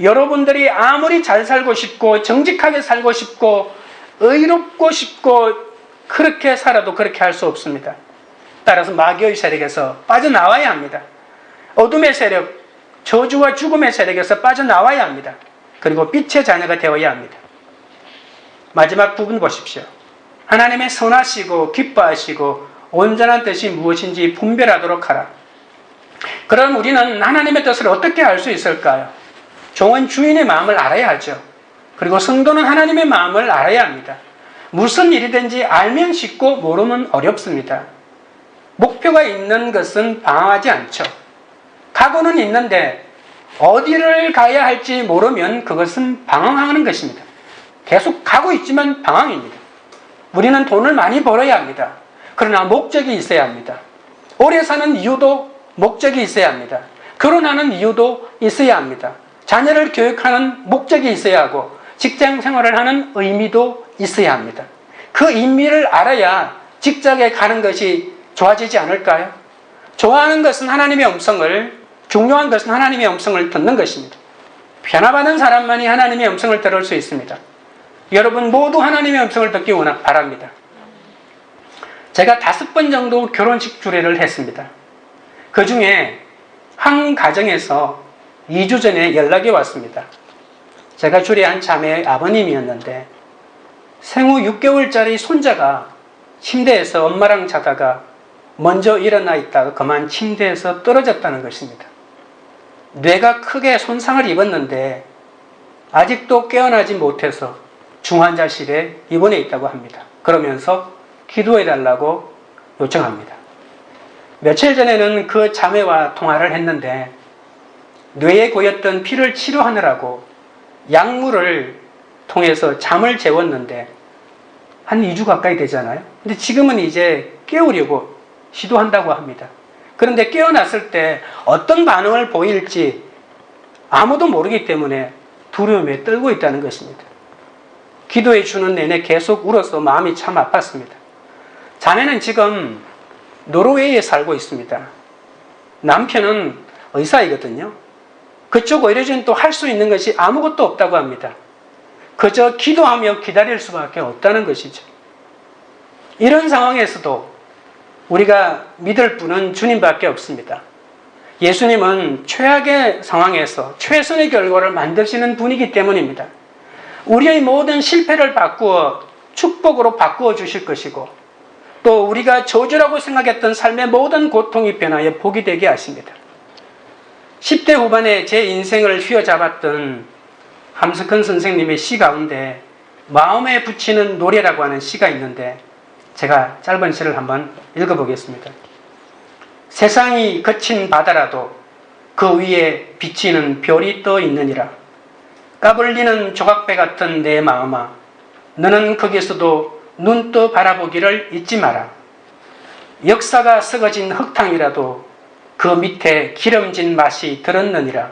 여러분들이 아무리 잘 살고 싶고 정직하게 살고 싶고 의롭고 싶고 그렇게 살아도 그렇게 할 수 없습니다. 따라서 마귀의 세력에서 빠져나와야 합니다. 어둠의 세력, 저주와 죽음의 세력에서 빠져나와야 합니다. 그리고 빛의 자녀가 되어야 합니다. 마지막 부분 보십시오. 하나님의 선하시고 기뻐하시고 온전한 뜻이 무엇인지 분별하도록 하라. 그럼 우리는 하나님의 뜻을 어떻게 알 수 있을까요? 종은 주인의 마음을 알아야 하죠. 그리고 성도는 하나님의 마음을 알아야 합니다. 무슨 일이든지 알면 쉽고 모르면 어렵습니다. 목표가 있는 것은 방황하지 않죠. 각오는 있는데 어디를 가야 할지 모르면 그것은 방황하는 것입니다. 계속 가고 있지만 방황입니다. 우리는 돈을 많이 벌어야 합니다. 그러나 목적이 있어야 합니다. 오래 사는 이유도 목적이 있어야 합니다. 결혼하는 이유도 있어야 합니다. 자녀를 교육하는 목적이 있어야 하고 직장 생활을 하는 의미도 있어야 합니다. 그 의미를 알아야 직장에 가는 것이 좋아지지 않을까요? 좋아하는 것은 하나님의 음성을, 중요한 것은 하나님의 음성을 듣는 것입니다. 변화받은 사람만이 하나님의 음성을 들을 수 있습니다. 여러분 모두 하나님의 음성을 듣기 바랍니다. 제가 5번 정도 결혼식 주례를 했습니다. 그 중에 한 가정에서 2주 전에 연락이 왔습니다. 제가 주례한 자매의 아버님이었는데 생후 6개월짜리 손자가 침대에서 엄마랑 자다가 먼저 일어나 있다가 그만 침대에서 떨어졌다는 것입니다. 뇌가 크게 손상을 입었는데 아직도 깨어나지 못해서 중환자실에 입원해 있다고 합니다. 그러면서 기도해달라고 요청합니다. 며칠 전에는 그 자매와 통화를 했는데 뇌에 고였던 피를 치료하느라고 약물을 통해서 잠을 재웠는데 한 2주 가까이 되잖아요. 근데 지금은 이제 깨우려고 시도한다고 합니다. 그런데 깨어났을 때 어떤 반응을 보일지 아무도 모르기 때문에 두려움에 떨고 있다는 것입니다. 기도해 주는 내내 계속 울어서 마음이 참 아팠습니다. 자매는 지금 노르웨이에 살고 있습니다. 남편은 의사이거든요. 그쪽 의료진 또 할 수 있는 것이 아무것도 없다고 합니다. 그저 기도하며 기다릴 수밖에 없다는 것이죠. 이런 상황에서도 우리가 믿을 분은 주님밖에 없습니다. 예수님은 최악의 상황에서 최선의 결과를 만드시는 분이기 때문입니다. 우리의 모든 실패를 바꾸어 축복으로 바꾸어 주실 것이고 또 우리가 저주라고 생각했던 삶의 모든 고통이 변하여 복이 되게 하십니다. 10대 후반에 제 인생을 휘어잡았던 함석헌 선생님의 시 가운데 마음에 붙이는 노래라고 하는 시가 있는데 제가 짧은 시를 한번 읽어보겠습니다. 세상이 거친 바다라도 그 위에 비치는 별이 떠 있느니라. 까불리는 조각배 같은 내 마음아, 너는 거기서도 눈 떠 바라보기를 잊지 마라. 역사가 썩어진 흙탕이라도 그 밑에 기름진 맛이 들었느니라.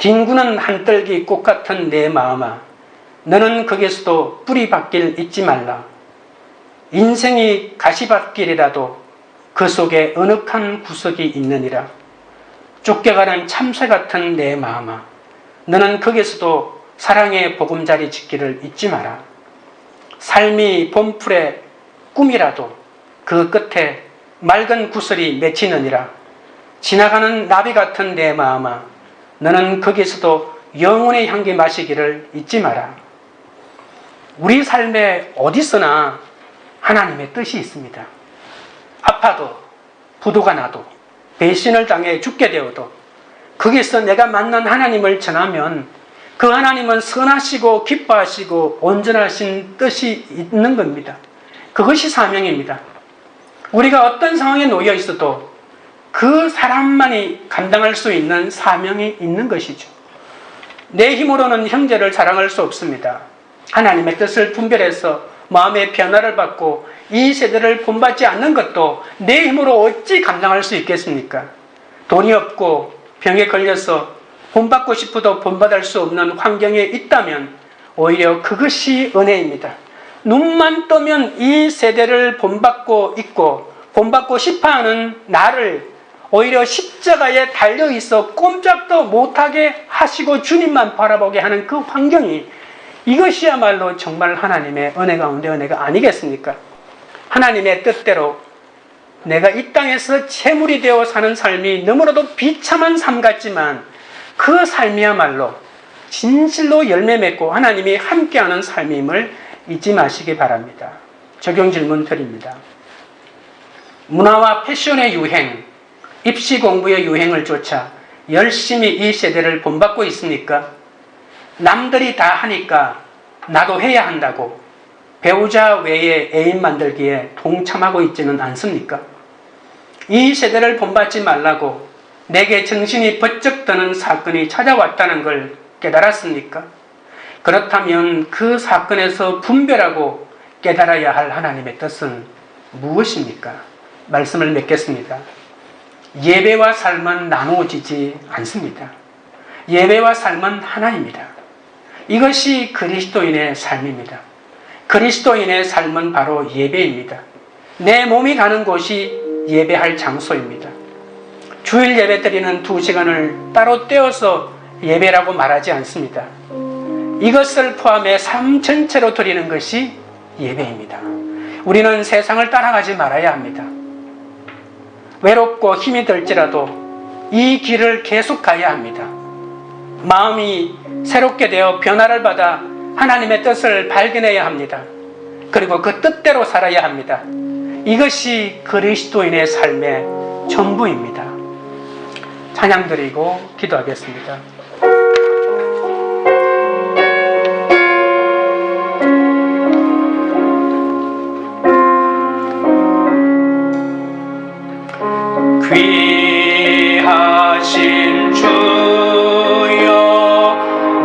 뒹구는 한떨기 꽃 같은 내 마음아, 너는 거기에서도 뿌리박길 잊지 말라. 인생이 가시밭길이라도 그 속에 어느 구석이 있느니라. 쫓겨가는 참새 같은 내 마음아, 너는 거기에서도 사랑의 보금자리 짓기를 잊지 마라. 삶이 봄풀의 꿈이라도 그 끝에 맑은 구슬이 맺히느니라. 지나가는 나비 같은 내 마음아, 너는 거기에서도 영혼의 향기 마시기를 잊지 마라. 우리 삶에 어디서나 하나님의 뜻이 있습니다. 아파도, 부도가 나도, 배신을 당해 죽게 되어도 거기서 내가 만난 하나님을 전하면 그 하나님은 선하시고 기뻐하시고 온전하신 뜻이 있는 겁니다. 그것이 사명입니다. 우리가 어떤 상황에 놓여 있어도 그 사람만이 감당할 수 있는 사명이 있는 것이죠. 내 힘으로는 형제를 사랑할 수 없습니다. 하나님의 뜻을 분별해서 마음의 변화를 받고 이 세대를 본받지 않는 것도 내 힘으로 어찌 감당할 수 있겠습니까? 돈이 없고 병에 걸려서 본받고 싶어도 본받을 수 없는 환경에 있다면 오히려 그것이 은혜입니다. 눈만 뜨면 이 세대를 본받고 있고 본받고 싶어하는 나를 오히려 십자가에 달려있어 꼼짝도 못하게 하시고 주님만 바라보게 하는 그 환경이, 이것이야말로 정말 하나님의 은혜 가운데 은혜가 아니겠습니까? 하나님의 뜻대로 내가 이 땅에서 재물이 되어 사는 삶이 너무나도 비참한 삶 같지만 그 삶이야말로 진실로 열매 맺고 하나님이 함께하는 삶임을 잊지 마시기 바랍니다. 적용 질문 드립니다. 문화와 패션의 유행, 입시 공부의 유행을 쫓아 열심히 이 세대를 본받고 있습니까? 남들이 다 하니까 나도 해야 한다고 배우자 외에 애인 만들기에 동참하고 있지는 않습니까? 이 세대를 본받지 말라고 내게 정신이 번쩍 드는 사건이 찾아왔다는 걸 깨달았습니까? 그렇다면 그 사건에서 분별하고 깨달아야 할 하나님의 뜻은 무엇입니까? 말씀을 맺겠습니다. 예배와 삶은 나누어지지 않습니다. 예배와 삶은 하나입니다. 이것이 그리스도인의 삶입니다. 그리스도인의 삶은 바로 예배입니다. 내 몸이 가는 곳이 예배할 장소입니다. 주일 예배 드리는 2시간을 따로 떼어서 예배라고 말하지 않습니다. 이것을 포함해 삶 전체로 드리는 것이 예배입니다. 우리는 세상을 따라가지 말아야 합니다. 외롭고 힘이 들지라도 이 길을 계속 가야 합니다. 마음이 새롭게 되어 변화를 받아 하나님의 뜻을 발견해야 합니다. 그리고 그 뜻대로 살아야 합니다. 이것이 그리스도인의 삶의 전부입니다. 찬양 드리고 기도하겠습니다. 귀하신 주여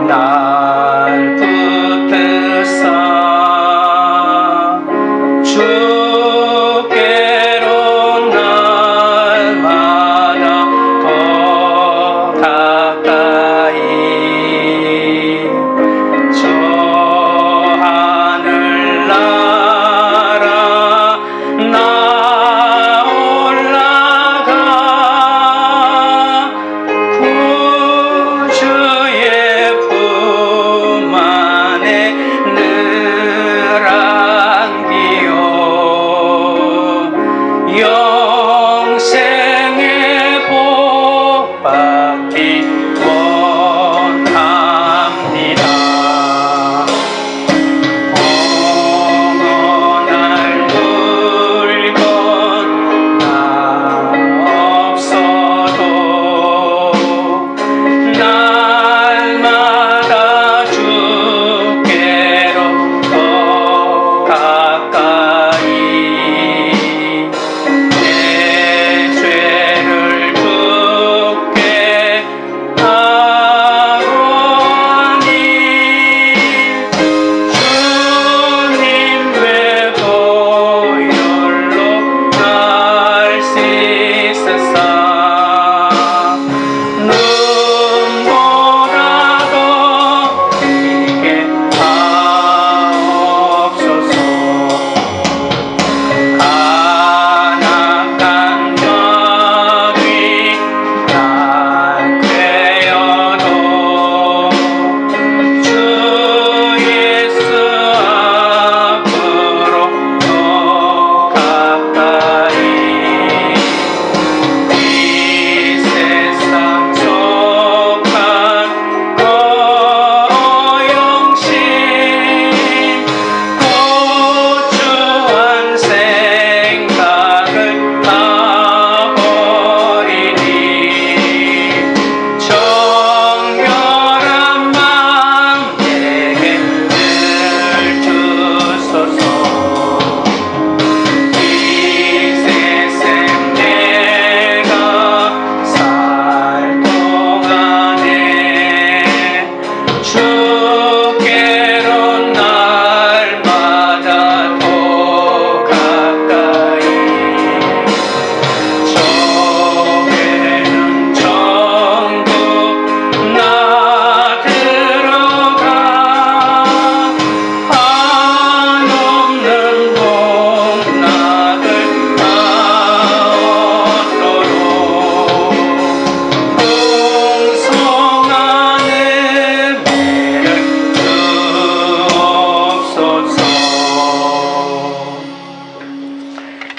날 붙드사 주께로 날마다 더 가까이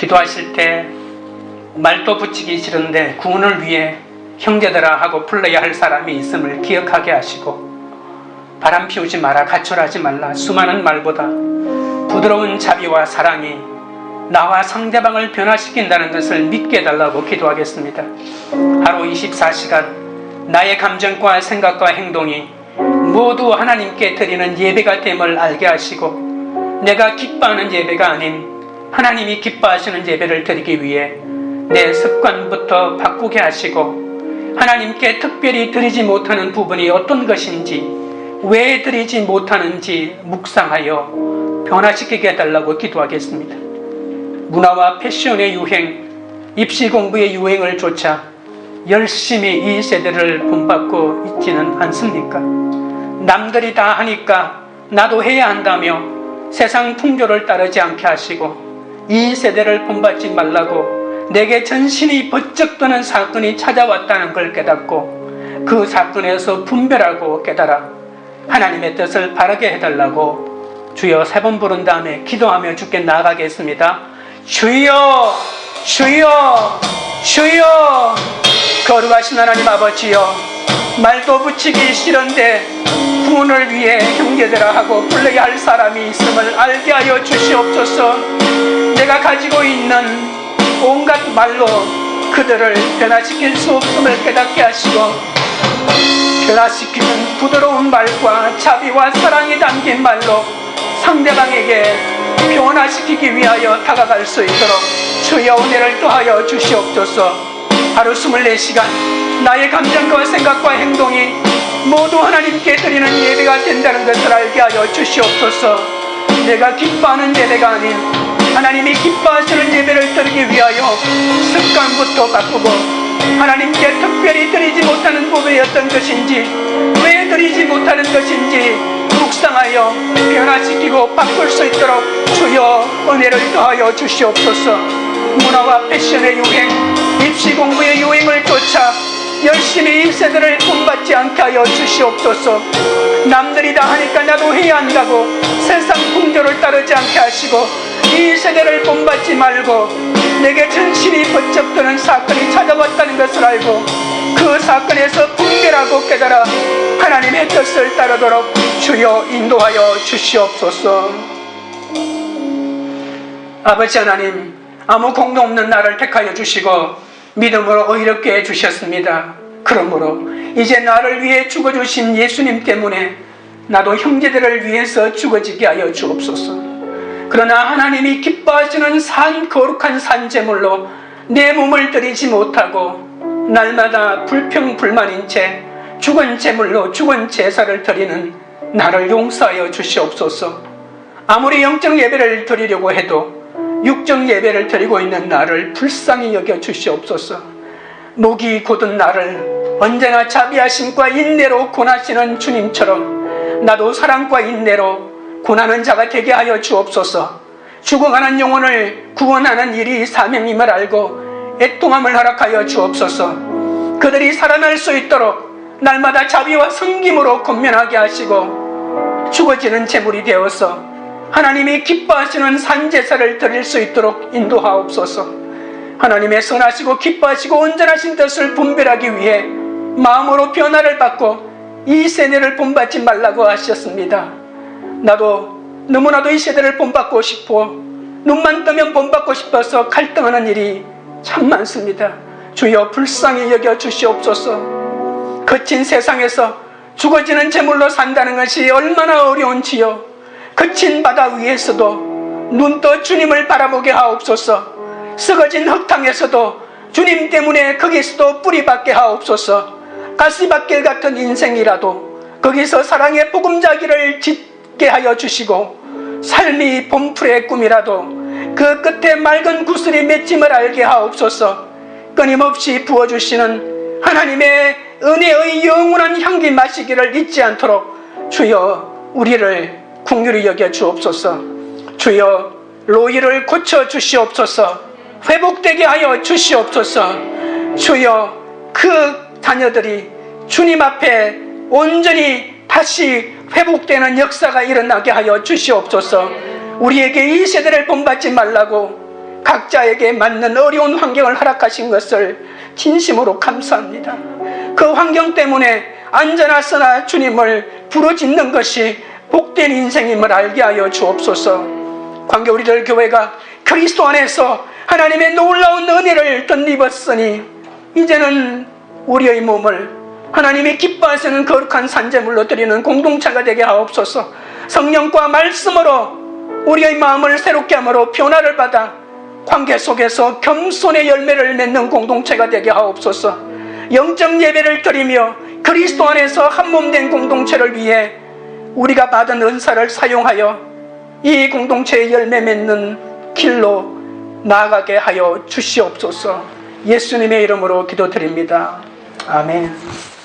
기도하실 때 말도 붙이기 싫은데 구원을 위해 형제들아 하고 불러야 할 사람이 있음을 기억하게 하시고, 바람 피우지 마라, 가출하지 말라, 수많은 말보다 부드러운 자비와 사랑이 나와 상대방을 변화시킨다는 것을 믿게 해달라고 기도하겠습니다. 하루 24시간 나의 감정과 생각과 행동이 모두 하나님께 드리는 예배가 됨을 알게 하시고, 내가 기뻐하는 예배가 아닌 하나님이 기뻐하시는 예배를 드리기 위해 내 습관부터 바꾸게 하시고, 하나님께 특별히 드리지 못하는 부분이 어떤 것인지, 왜 드리지 못하는지 묵상하여 변화시키게 해달라고 기도하겠습니다. 문화와 패션의 유행, 입시 공부의 유행을 쫓아 열심히 이 세대를 본받고 있지는 않습니까? 남들이 다 하니까 나도 해야 한다며 세상 풍조를 따르지 않게 하시고, 이 세대를 본받지 말라고 내게 전신이 번쩍 드는 사건이 찾아왔다는 걸 깨닫고, 그 사건에서 분별하고 깨달아 하나님의 뜻을 바르게 해달라고 주여 3번 부른 다음에 기도하며 주께 나아가겠습니다. 주여, 주여, 주여. 거룩하신 하나님 아버지여, 말도 붙이기 싫은데 구원을 위해 형제들아 하고 불러야 할 사람이 있음을 알게 하여 주시옵소서. 내가 가지고 있는 온갖 말로 그들을 변화시킬 수 없음을 깨닫게 하시고, 변화시키는 부드러운 말과 자비와 사랑이 담긴 말로 상대방에게 변화시키기 위하여 다가갈 수 있도록 주여 은혜를 더하여 주시옵소서. 하루 24시간 나의 감정과 생각과 행동이 모두 하나님께 드리는 예배가 된다는 것을 알게 하여 주시옵소서. 내가 기뻐하는 예배가 아닌 하나님이 기뻐하시는 예배를 드리기 위하여 습관부터 바꾸고, 하나님께 특별히 드리지 못하는 부분이 어떤 것인지, 왜 드리지 못하는 것인지 묵상하여 변화시키고 바꿀 수 있도록 주여 은혜를 더하여 주시옵소서. 문화와 패션의 유행, 입시 공부의 유행을 쫓아 열심히 이 세대를 본받지 않게 하여 주시옵소서. 남들이 다 하니까 나도 해야 한다고 세상 풍조를 따르지 않게 하시고, 이 세대를 본받지 말고 내게 전신이 번쩍 드는 사건이 찾아왔다는 것을 알고, 그 사건에서 분별하고 깨달아 하나님의 뜻을 따르도록 주여 인도하여 주시옵소서. 아버지 하나님, 아무 공도 없는 나를 택하여 주시고 믿음으로 의롭게 해주셨습니다. 그러므로 이제 나를 위해 죽어주신 예수님 때문에 나도 형제들을 위해서 죽어지게 하여 주옵소서. 그러나 하나님이 기뻐하시는 거룩한 산제물로 내 몸을 드리지 못하고 날마다 불평불만인 채 죽은 제물로 죽은 제사를 드리는 나를 용서하여 주시옵소서. 아무리 영적 예배를 드리려고 해도 육적 예배를 드리고 있는 나를 불쌍히 여겨 주시옵소서. 목이 곧은 나를 언제나 자비하심과 인내로 권하시는 주님처럼 나도 사랑과 인내로 고난하는 자가 되게 하여 주옵소서. 죽어가는 영혼을 구원하는 일이 사명임을 알고 애통함을 허락하여 주옵소서. 그들이 살아날 수 있도록 날마다 자비와 섬김으로 권면하게 하시고, 죽어지는 제물이 되어서 하나님이 기뻐하시는 산제사를 드릴 수 있도록 인도하옵소서. 하나님의 선하시고 기뻐하시고 온전하신 뜻을 분별하기 위해 마음으로 변화를 받고 이 세대를 본받지 말라고 하셨습니다. 나도 너무나도 이 세대를 본받고 싶어 눈만 뜨면 본받고 싶어서 갈등하는 일이 참 많습니다. 주여 불쌍히 여겨 주시옵소서. 거친 세상에서 죽어지는 제물로 산다는 것이 얼마나 어려운지요. 거친 바다 위에서도 눈떠 주님을 바라보게 하옵소서. 썩어진 흙탕에서도 주님 때문에 거기서도 뿌리박게 하옵소서. 가시밭길 같은 인생이라도 거기서 사랑의 보금자기를 짓게 하여 주시고, 삶이 봄풀의 꿈이라도 그 끝에 맑은 구슬이 맺힘을 알게 하옵소서. 끊임없이 부어주시는 하나님의 은혜의 영원한 향기 마시기를 잊지 않도록 주여 우리를 긍휼히 여겨 주옵소서. 주여 로이를 고쳐 주시옵소서. 회복되게 하여 주시옵소서. 주여 그 자녀들이 주님 앞에 온전히 다시 회복되는 역사가 일어나게 하여 주시옵소서. 우리에게 이 세대를 본받지 말라고 각자에게 맞는 어려운 환경을 허락하신 것을 진심으로 감사합니다. 그 환경 때문에 안전하서나 주님을 부르짖는 것이 복된 인생임을 알게 하여 주옵소서. 관계 우리들 교회가 그리스도 안에서 하나님의 놀라운 은혜를 덧입었으니 이제는 우리의 몸을 하나님이 기뻐하시는 거룩한 산제물로 드리는 공동체가 되게 하옵소서. 성령과 말씀으로 우리의 마음을 새롭게 함으로 변화를 받아 관계 속에서 겸손의 열매를 맺는 공동체가 되게 하옵소서. 영적 예배를 드리며 그리스도 안에서 한몸된 공동체를 위해 우리가 받은 은사를 사용하여 이 공동체의 열매 맺는 길로 나아가게 하여 주시옵소서. 예수님의 이름으로 기도드립니다. 아멘.